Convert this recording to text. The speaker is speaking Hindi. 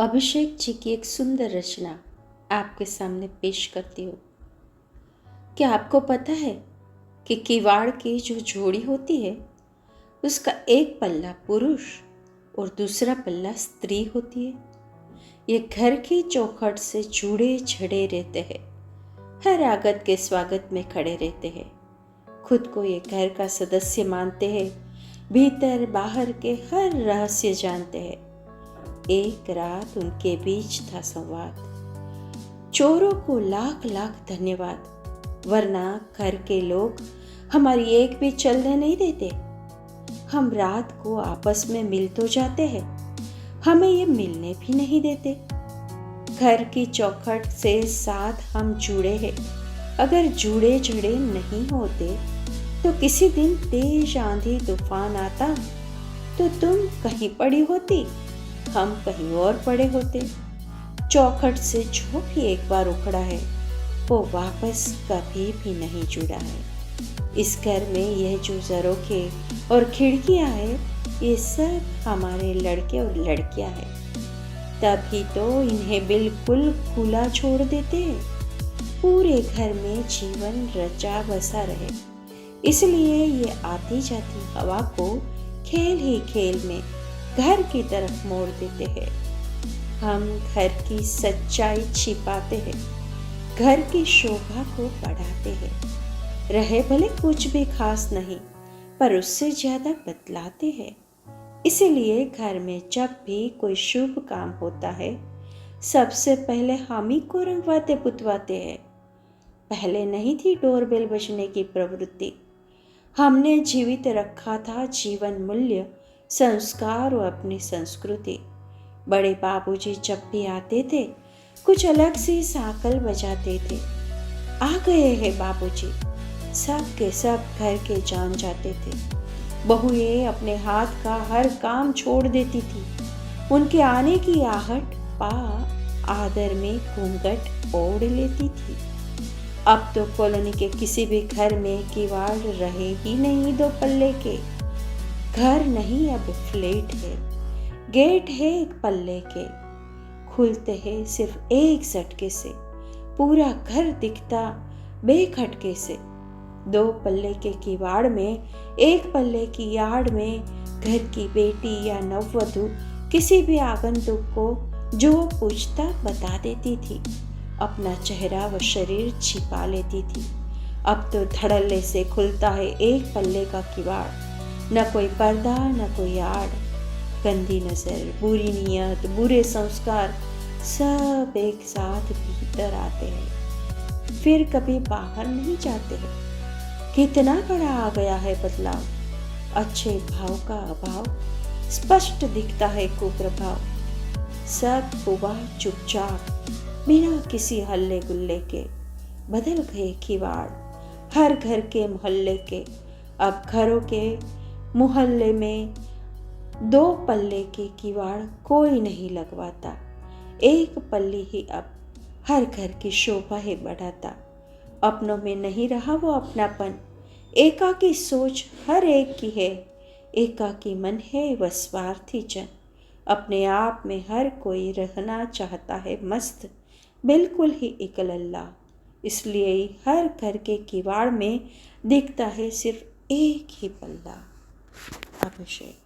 अभिषेक जी की एक सुंदर रचना आपके सामने पेश करती हूँ। क्या आपको पता है कि किवाड़ की जो जोड़ी होती है उसका एक पल्ला पुरुष और दूसरा पल्ला स्त्री होती है। ये घर की चौखट से जुड़े छड़े रहते हैं, हर आगत के स्वागत में खड़े रहते हैं, खुद को ये घर का सदस्य मानते हैं, भीतर बाहर के हर रहस्य जानते हैं। एक रात उनके बीच था संवाद। चोरों को लाख लाख धन्यवाद, वरना घर के लोग हमारी एक भी चलने नहीं देते। हम रात को आपस में मिल तो जाते हैं, हमें ये मिलने भी नहीं देते। घर की चौखट से साथ हम जुड़े हैं, अगर जुड़े जड़े नहीं होते तो किसी दिन तेज आंधी तूफान आता तो तुम कहीं पड़ी होती, हम कहीं और पड़े होते। चौखट से जो भी एक बार उखड़ा है वो वापस कभी भी नहीं जुड़ा है। इस घर में यह जो झरोखे और खिड़कियां हैं, ये सब हमारे लड़के और लड़कियां हैं। तभी तो इन्हें बिल्कुल खुला छोड़ देते हैं, पूरे घर में जीवन रचा बसा रहे। इसलिए ये आती जाती हवा को खेल ही खेल में घर की तरफ मोड़ देते हैं। हम घर की सच्चाई छिपाते हैं, घर की शोभा को बढ़ाते हैं। रहे भले कुछ भी खास नहीं, पर उससे ज्यादा बतलाते हैं। इसीलिए घर में जब भी कोई शुभ काम होता है, सबसे पहले हम ही को रंगवाते पुतवाते हैं। पहले नहीं थी डोरबेल बजने की प्रवृत्ति, हमने जीवित रखा था जीवन मूल्य, संस्कार और अपनी संस्कृति। बड़े बाबूजी जब भी आते थे, कुछ अलग सी साकल बजाते थे। आ गए हैं बाबूजी, सब के सब घर के जान जाते थे। बहुएं अपने हाथ का हर काम छोड़ देती थी। उनके आने की आहट पा आदर में घूंघट ओढ़ लेती थी। अब तो कॉलोनी के किसी भी घर में किवाड़ रहे ही नहीं दो पल्ले के। घर नहीं अब फ्लैट है, गेट है एक पल्ले के, खुलते हैं सिर्फ एक झटके से, पूरा घर दिखता बेखटके से। दो पल्ले के किवाड़ में, एक पल्ले की यार्ड में, घर की बेटी या नववधु किसी भी आगंतुक को जो पूछता बता देती थी, अपना चेहरा व शरीर छिपा लेती थी। अब तो धड़ल्ले से खुलता है एक पल्ले का किवाड़, न कोई पर्दा न कोई आड़। गंदी नजर, बुरी नीयत, बुरे संस्कार सब एक साथ भीतर आते हैं, फिर कभी बाहर नहीं जाते हैं। कितना बड़ा आ गया है बदलाव, अच्छे भाव का अभाव, स्पष्ट दिखता है कुप्रभाव। सब हुआ चुपचाप बिना किसी हल्ले गुल्ले के, बदल गए किवाड़ हर घर के मोहल्ले के। अब घरों के मोहल्ले में दो पल्ले के किवाड़ कोई नहीं लगवाता, एक पल्ली ही अब हर घर की शोभा है बढ़ाता। अपनों में नहीं रहा वो अपनापन, एकाकी सोच हर एक की है, एकाकी मन है वह स्वार्थी जन। अपने आप में हर कोई रहना चाहता है मस्त, बिल्कुल ही इकलल्ला। इसलिए हर घर के किवाड़ में दिखता है सिर्फ एक ही पल्ला। अभिषेक।